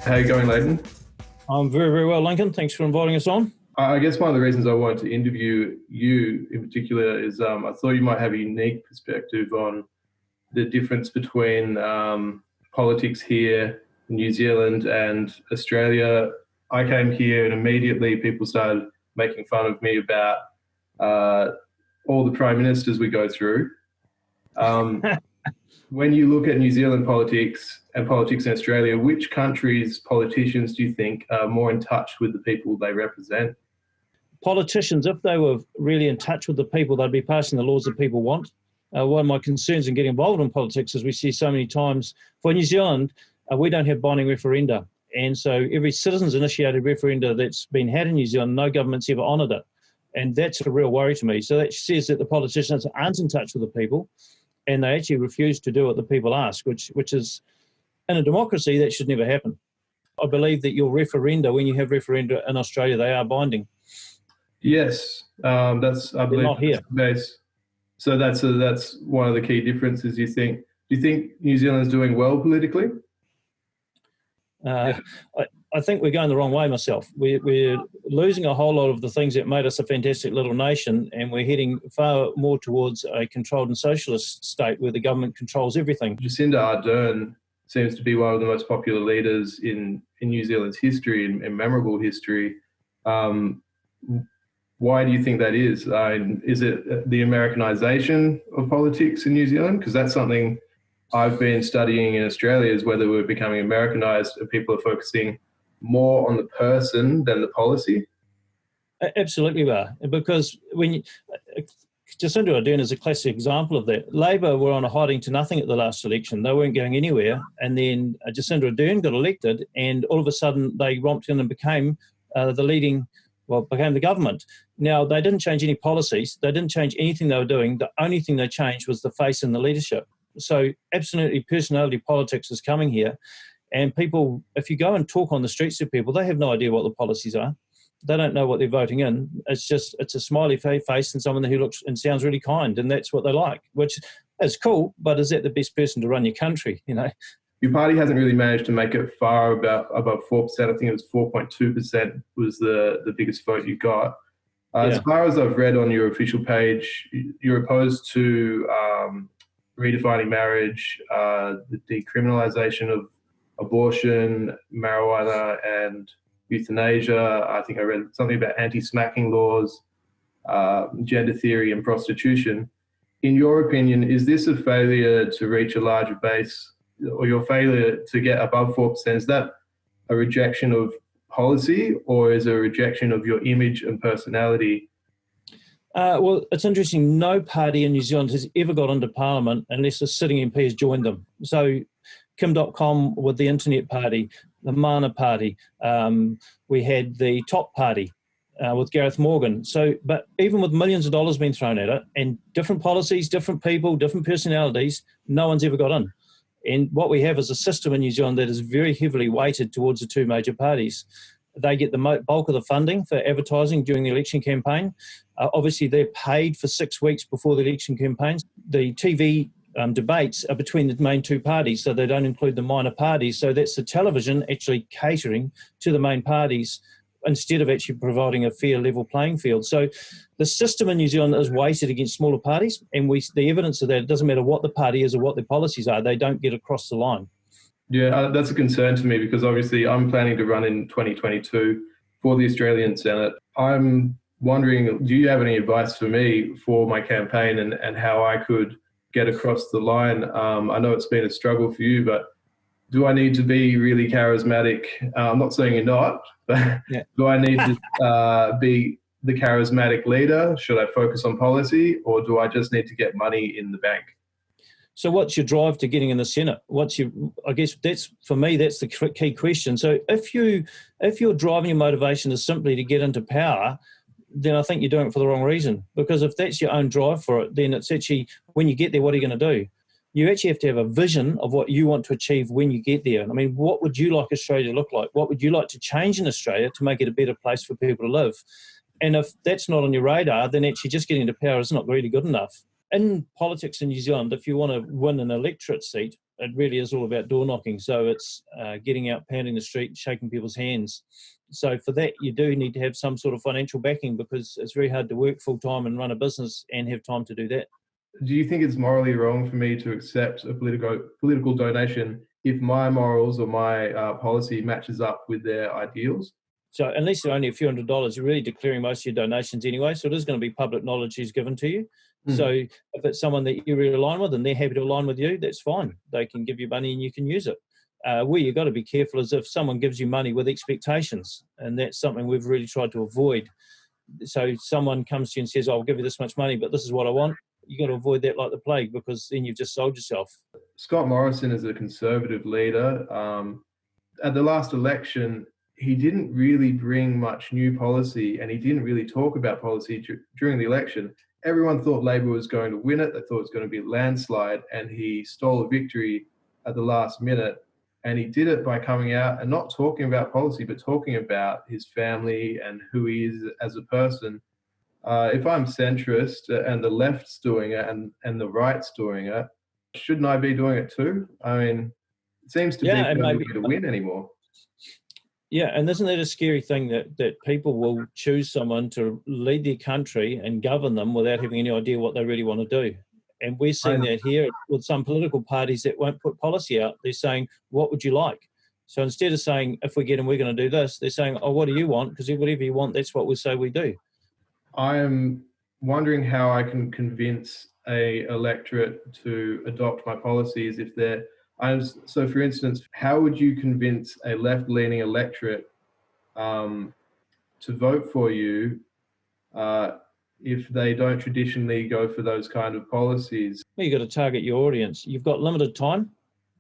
How you going, Leighton? I'm very, very well, Lincoln. Thanks for inviting us on. I guess one of the reasons I wanted to interview you in particular is I thought you might have a unique perspective on the difference between politics here in New Zealand and Australia. I came here and immediately people started making fun of me about all the prime ministers we go through. When you look at New Zealand politics and politics in Australia, which countries' politicians do you think are more in touch with the people they represent? Politicians, if they were really in touch with the people, they'd be passing the laws that people want. One of my concerns in getting involved in politics is we see so many times, for New Zealand, we don't have binding referenda. And so every citizens-initiated referenda that's been had in New Zealand, no government's ever honoured it. And that's a real worry to me. So that says that the politicians aren't in touch with the people, and they actually refuse to do what the people ask, which is, in a democracy, that should never happen. I believe that your referenda, when you have referenda in Australia, they are binding. Yes, I believe not here. That's the case. So that's one of the key differences. You think? Do you think New Zealand's doing well politically? I think we're going the wrong way myself. We're losing a whole lot of the things that made us a fantastic little nation, and we're heading far more towards a controlled and socialist state where the government controls everything. Jacinda Ardern seems to be one of the most popular leaders in New Zealand's history and memorable history. Why do you think that is? Is it the Americanization of politics in New Zealand? Because that's something I've been studying in Australia, is whether we're becoming Americanized and people are focusing more on the person than the policy. Absolutely we are, because Jacinda Ardern is a classic example of that. Labor were on a hiding to nothing at the last election. They weren't going anywhere, and then Jacinda Ardern got elected, and all of a sudden they romped in and became became the government. Now, they didn't change any policies. They didn't change anything they were doing. The only thing they changed was the face and the leadership. So absolutely personality politics is coming here. And people, if you go and talk on the streets to people, they have no idea what the policies are. They don't know what they're voting in. It's a smiley face and someone who looks and sounds really kind, and that's what they like, which is cool, but is that the best person to run your country, you know? Your party hasn't really managed to make it far above 4%. I think it was 4.2% was the biggest vote you got. As far as I've read on your official page, you're opposed to redefining marriage, the decriminalisation of abortion, marijuana and euthanasia. I think I read something about anti-smacking laws, gender theory and prostitution. In your opinion, is this a failure to reach a larger base, or your failure to get above 4%? Is that a rejection of policy, or is it a rejection of your image and personality? Well, it's interesting. No party in New Zealand has ever got into Parliament unless a sitting MP has joined them. So Kim.com with the Internet Party, the Mana Party, we had the Top Party with Gareth Morgan. So, but even with millions of dollars being thrown at it and different policies, different people, different personalities, no one's ever got in. And what we have is a system in New Zealand that is very heavily weighted towards the two major parties. They get the bulk of the funding for advertising during the election campaign. Obviously, they're paid for 6 weeks before the election campaigns. The TV debates are between the main two parties, so they don't include the minor parties. So that's the television actually catering to the main parties instead of actually providing a fair level playing field. So the system in New Zealand is weighted against smaller parties, and the evidence of that, it doesn't matter what the party is or what their policies are, they don't get across the line. Yeah, that's a concern to me, because obviously I'm planning to run in 2022 for the Australian Senate. I'm wondering, do you have any advice for me for my campaign and how I could get across the line? I know it's been a struggle for you, but do I need to be really charismatic? I'm not saying you're not, but do I need to be the charismatic leader? Should I focus on policy, or do I just need to get money in the bank? So what's your drive to getting in the Senate? I guess that's, for me, that's the key question. So if your driving, your motivation is simply to get into power, then I think you're doing it for the wrong reason. Because if that's your own drive for it, then it's actually, when you get there, what are you going to do? You actually have to have a vision of what you want to achieve when you get there. I mean, what would you like Australia to look like? What would you like to change in Australia to make it a better place for people to live? And if that's not on your radar, then actually just getting into power is not really good enough. In politics in New Zealand, if you want to win an electorate seat, it really is all about door knocking. So it's getting out, pounding the street, shaking people's hands. So for that, you do need to have some sort of financial backing, because it's very hard to work full time and run a business and have time to do that. Do you think it's morally wrong for me to accept a political donation if my morals or my policy matches up with their ideals? So unless they're only a few $100s, you're really declaring most of your donations anyway. So it is going to be public knowledge who's given to you. So if it's someone that you really align with and they're happy to align with you, that's fine. They can give you money and you can use it. Where you've got to be careful is if someone gives you money with expectations, and that's something we've really tried to avoid. So someone comes to you and says, I'll give you this much money, but this is what I want. You've got to avoid that like the plague, because then you've just sold yourself. Scott Morrison is a Conservative leader. At the last election, he didn't really bring much new policy, and he didn't really talk about policy during the election. Everyone thought Labor was going to win it. They thought it was going to be a landslide, and he stole a victory at the last minute. And he did it by coming out and not talking about policy, but talking about his family and who he is as a person. If I'm centrist and the left's doing it and the right's doing it, shouldn't I be doing it too? I mean, it seems to be the only way to win anymore. Yeah, and isn't that a scary thing that people will choose someone to lead their country and govern them without having any idea what they really want to do? And we're seeing that here with some political parties that won't put policy out. They're saying, what would you like? So instead of saying, if we get them, we're going to do this, they're saying, oh, what do you want? Because whatever you want, that's what we say we do. I am wondering how I can convince a electorate to adopt my policies if they're... So, for instance, how would you convince a left-leaning electorate to vote for you if they don't traditionally go for those kind of policies? Well, you've got to target your audience. You've got limited time,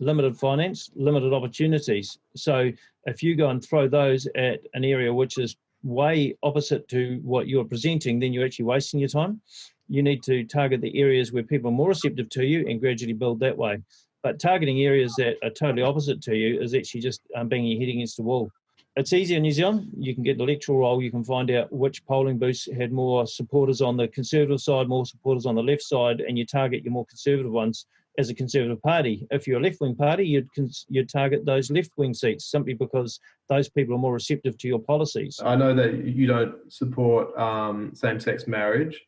limited finance, limited opportunities. So if you go and throw those at an area which is way opposite to what you're presenting, then you're actually wasting your time. You need to target the areas where people are more receptive to you and gradually build that way. But targeting areas that are totally opposite to you is actually just banging your head against the wall. It's easier in New Zealand. You can get the electoral roll. You can find out which polling booths had more supporters on the Conservative side, more supporters on the left side, and you target your more conservative ones as a Conservative party. If you're a left-wing party, you'd target those left-wing seats simply because those people are more receptive to your policies. I know that you don't support same-sex marriage.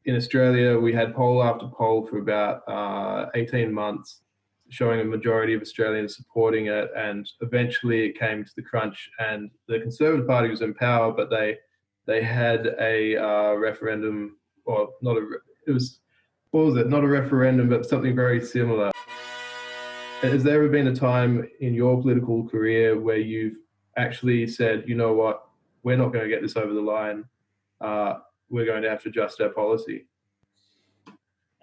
In Australia, we had poll after poll for about 18 months showing a majority of Australians supporting it, and eventually it came to the crunch and the Conservative Party was in power, but they had a referendum, or not a, it was, what was it? Not a referendum, but something very similar. Has there ever been a time in your political career where you've actually said, you know what, we're not going to get this over the line, we're going to have to adjust our policy?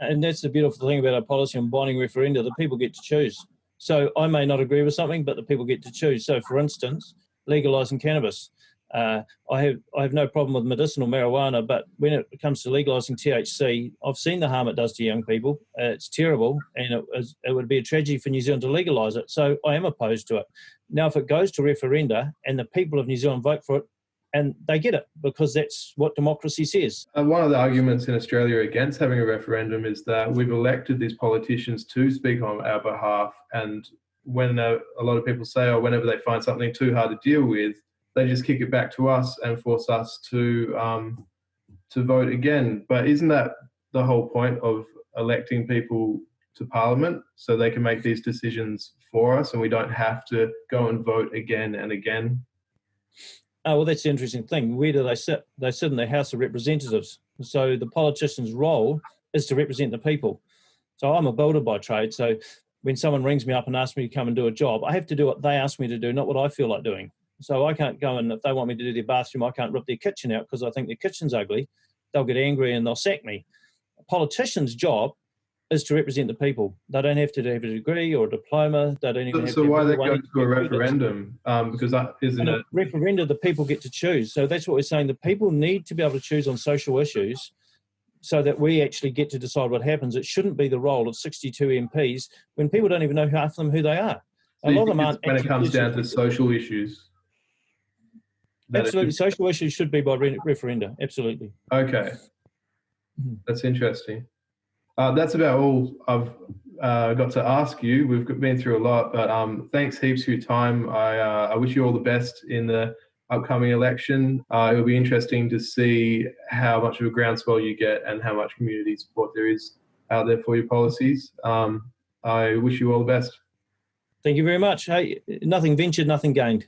And that's the beautiful thing about our policy on binding referenda, the people get to choose. So I may not agree with something, but the people get to choose. So for instance, legalising cannabis. I have no problem with medicinal marijuana, but when it comes to legalising THC, I've seen the harm it does to young people. It's terrible, and it would be a tragedy for New Zealand to legalise it. So I am opposed to it. Now, if it goes to referenda and the people of New Zealand vote for it, and they get it, because that's what democracy says. One of the arguments in Australia against having a referendum is that we've elected these politicians to speak on our behalf, and when a lot of people say, or whenever they find something too hard to deal with, they just kick it back to us and force us to vote again. But isn't that the whole point of electing people to Parliament, so they can make these decisions for us and we don't have to go and vote again and again? Oh, well, that's the interesting thing. Where do they sit? They sit in the House of Representatives. So the politician's role is to represent the people. So I'm a builder by trade. So when someone rings me up and asks me to come and do a job, I have to do what they ask me to do, not what I feel like doing. So I can't go and, if they want me to do their bathroom, I can't rip their kitchen out because I think their kitchen's ugly. They'll get angry and they'll sack me. A politician's job is to represent the people. They don't have to have a degree or a diploma. They don't even have so to... why they go to a referendum? Because that isn't it... Referenda, the people get to choose. So that's what we're saying. The people need to be able to choose on social issues so that we actually get to decide what happens. It shouldn't be the role of 62 MPs when people don't even know half of them who they are. So a lot of them aren't... When it comes down to social issues... Absolutely. Social issues should be by referenda. Absolutely. Okay. That's interesting. That's about all I've got to ask you. We've been through a lot, but thanks heaps for your time. I wish you all the best in the upcoming election. It'll be interesting to see how much of a groundswell you get and how much community support there is out there for your policies. I wish you all the best. Thank you very much. Hey, nothing ventured, nothing gained.